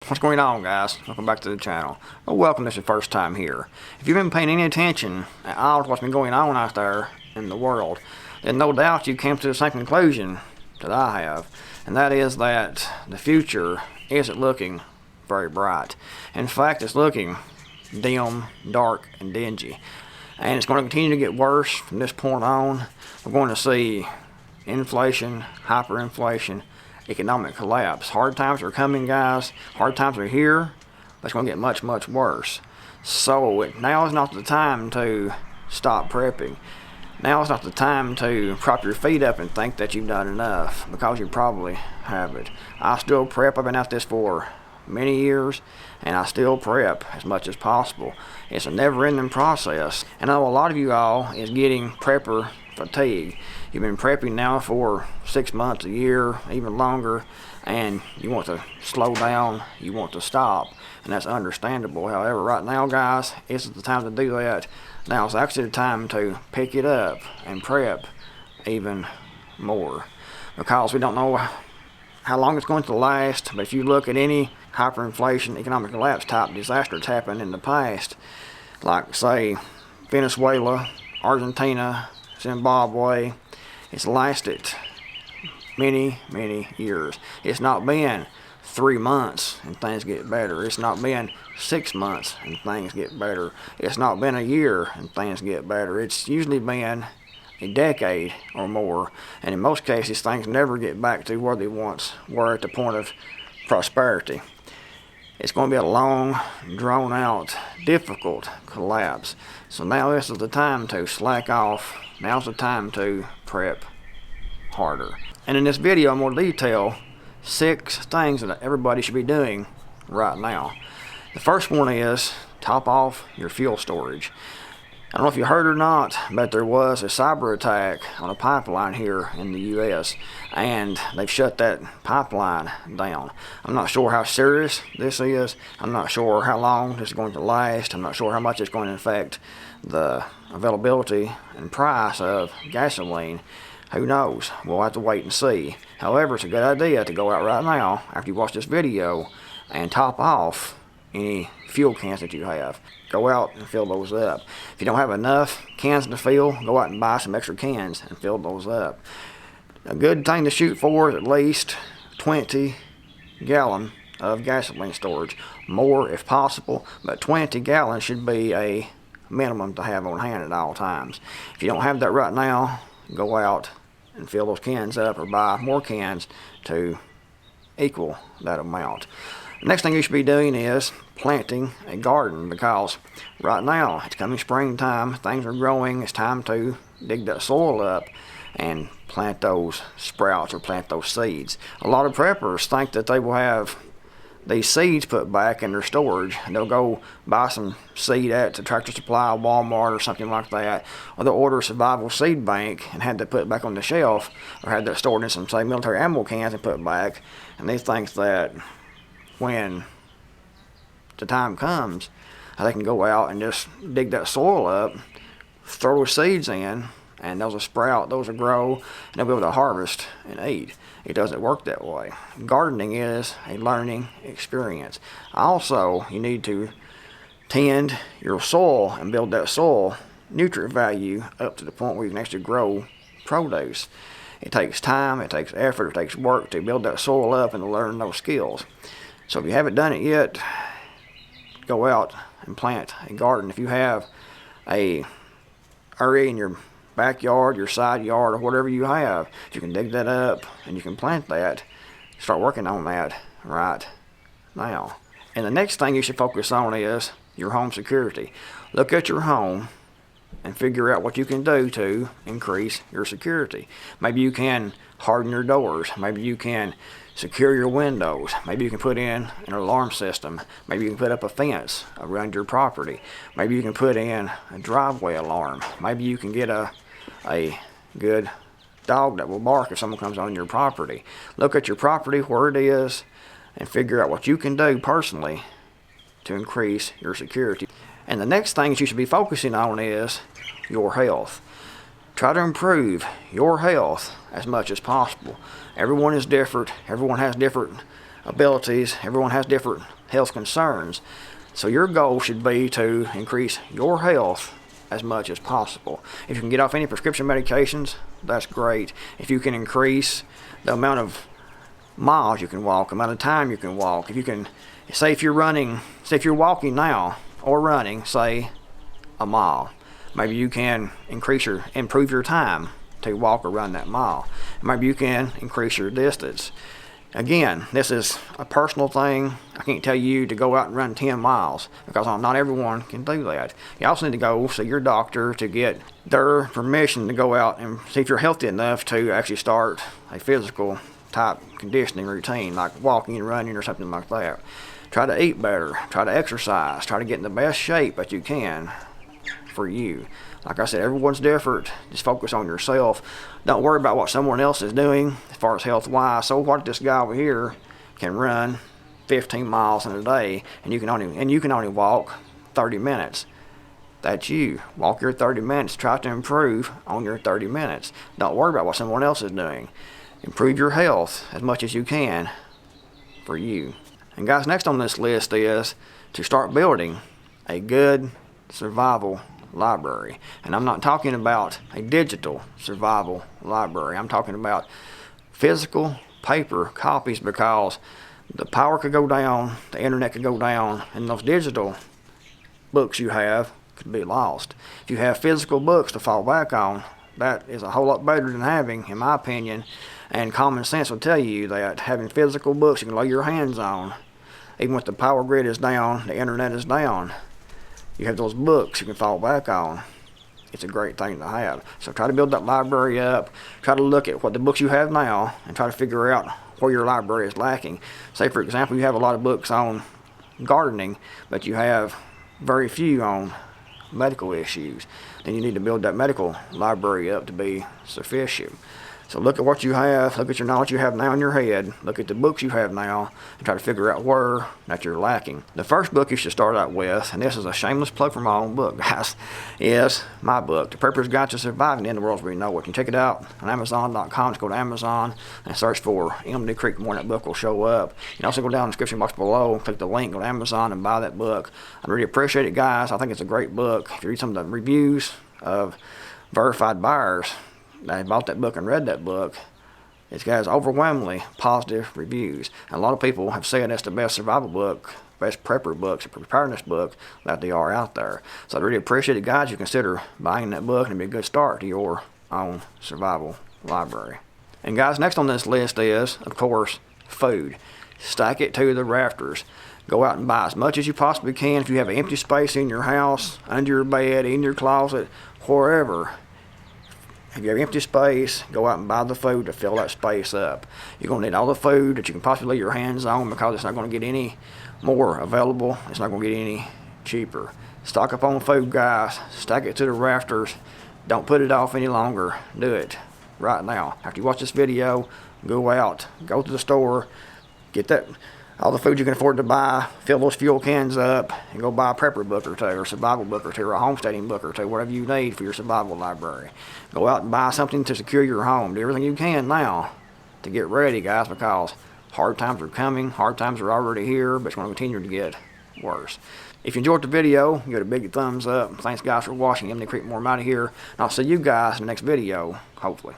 What's going on, guys? Welcome back to the channel. Well, welcome if it's your first time here. If you've been paying any attention at all to what's been going on out there in the world, then no doubt you came to the same conclusion that I have, and that is that the future isn't looking very bright. In fact, it's looking dim, dark, and dingy, and it's going to continue to get worse from this point on. We're going to see inflation, hyperinflation, economic collapse. Hard times are coming, guys. Hard times are here, but it's going to get much, much worse. So now is not the time to stop prepping. Now is not the time to prop your feet up and think that you've done enough, because you probably haven't. I still prep. I've been at this for many years, and I still prep as much as possible. It's a never-ending process. And I know a lot of you all is getting prepper fatigue. You've been prepping now for 6 months, a year, even longer, and you want to slow down, you want to stop, and that's understandable. However, right now, guys, isn't the time to do that. Now is actually the time to pick it up and prep even more, because we don't know how long it's going to last. But if you look at any hyperinflation, economic collapse type disaster that's happened in the past, like say Venezuela, Argentina, Zimbabwe, it's lasted many, many years. It's not been 3 months and things get better. It's not been 6 months and things get better. It's not been a year and things get better. It's usually been a decade or more, and in most cases things never get back to where they once were at the point of prosperity. It's going to be a long, drawn out, difficult collapse. So now this is the time to slack off. Now's the time to prep harder. And in this video, I'm going to detail 6 things that everybody should be doing right now. The first one is top off your fuel storage. I don't know if you heard or not, but there was a cyber attack on a pipeline here in the U.S., and they've shut that pipeline down. I'm not sure how serious this is. I'm not sure how long this is going to last. I'm not sure how much it's going to affect the availability and price of gasoline. Who knows? We'll have to wait and see. However, it's a good idea to go out right now after you watch this video and top off any fuel cans that you have. Go out and fill those up. If you don't have enough cans to fill, go out and buy some extra cans and fill those up. A good thing to shoot for is at least 20 gallons of gasoline storage. More if possible, but 20 gallons should be a minimum to have on hand at all times. If you don't have that right now, go out and fill those cans up or buy more cans to equal that amount. The next thing you should be doing is planting a garden, because right now it's coming springtime, things are growing, it's time to dig that soil up and plant those sprouts or plant those seeds. A lot of preppers think that they will have these seeds put back in their storage, and they'll go buy some seed at the Tractor Supply, Walmart, or something like that, or they'll order a survival seed bank and have that put back on the shelf, or have that stored in some, say, military ammo cans and put back, and they think that when the time comes, they can go out and just dig that soil up, throw those seeds in, and those will sprout, those will grow, and they'll be able to harvest and eat. It doesn't work that way. Gardening is a learning experience. Also, you need to tend your soil and build that soil nutrient value up to the point where you can actually grow produce. It takes time, it takes effort, it takes work to build that soil up and to learn those skills. So if you haven't done it yet, go out and plant a garden. If you have a area in your backyard, your side yard, or whatever you have, you can dig that up and you can plant that. Start working on that right now. And the next thing you should focus on is your home security. Look at your home and figure out what you can do to increase your security. Maybe you can harden your doors. Maybe you can secure your windows. Maybe you can put in an alarm system. Maybe you can put up a fence around your property. Maybe you can put in a driveway alarm. Maybe you can get a good dog that will bark if someone comes on your property. Look at your property, where it is, and figure out what you can do personally to increase your security. And the next thing you should be focusing on is your health. Try to improve your health as much as possible. Everyone is different. Everyone has different abilities. Everyone has different health concerns. So your goal should be to increase your health as much as possible. If you can get off any prescription medications, that's great. If you can increase the amount of miles you can walk, amount of time you can walk. If you can, say if you're walking now or running, say a mile, maybe you can improve your time to walk or run that mile. Maybe you can increase your distance. Again, this is a personal thing. I can't tell you to go out and run 10 miles because not everyone can do that. You also need to go see your doctor to get their permission to go out and see if you're healthy enough to actually start a physical type conditioning routine like walking and running or something like that. Try to eat better, try to exercise, try to get in the best shape that you can for you. Like I said, everyone's different. Just focus on yourself. Don't worry about what someone else is doing as far as health-wise. So what, this guy over here can run 15 miles in a day, and you can only walk 30 minutes. That's you. Walk your 30 minutes. Try to improve on your 30 minutes. Don't worry about what someone else is doing. Improve your health as much as you can for you. And guys, next on this list is to start building a good survival library. And I'm not talking about a digital survival library. I'm talking about physical paper copies, because the power could go down, the internet could go down, and those digital books you have could be lost. If you have physical books to fall back on, that is a whole lot better than having, in my opinion, and common sense will tell you that having physical books you can lay your hands on, even if the power grid is down, the internet is down, you have those books you can fall back on. It's a great thing to have. So try to build that library up. Try to look at what the books you have now and try to figure out where your library is lacking. Say, for example, you have a lot of books on gardening, but you have very few on medical issues. Then you need to build that medical library up to be sufficient. So look at what you have, look at your knowledge you have now in your head, look at the books you have now, and try to figure out where that you're lacking. The first book you should start out with, and this is a shameless plug for my own book, guys, is my book, The Prepper's Guide to Surviving in the World as We Know It. You can check it out on Amazon.com. Just go to Amazon and search for M.D. Creekmore, and that book will show up. You can also go down in the description box below, click the link, go to Amazon and buy that book. I really appreciate it, guys. I think it's a great book. If you read some of the reviews of verified buyers that bought that book and read that book, it has overwhelmingly positive reviews. And a lot of people have said it's the best survival book, best prepper books, preparedness book that they are out there. So I really appreciate it, guys. You consider buying that book, and it'd be a good start to your own survival library. And guys, next on this list is, of course, food. Stack it to the rafters. Go out and buy as much as you possibly can. If you have an empty space in your house, under your bed, in your closet, wherever, if you have empty space, go out and buy the food to fill that space up. You're going to need all the food that you can possibly lay your hands on, because it's not going to get any more available. It's not going to get any cheaper. Stock up on food, guys. Stack it to the rafters. Don't put it off any longer. Do it right now. After you watch this video, go out, go to the store, get all the food you can afford to buy, fill those fuel cans up, and go buy a prepper book or two, or survival book or two, or a homesteading book or two, whatever you need for your survival library. Go out and buy something to secure your home. Do everything you can now to get ready, guys, because hard times are coming. Hard times are already here, but it's going to continue to get worse. If you enjoyed the video, give it a big thumbs up. Thanks, guys, for watching. M.D. Creekmore, I'm out of here, and I'll see you guys in the next video, hopefully.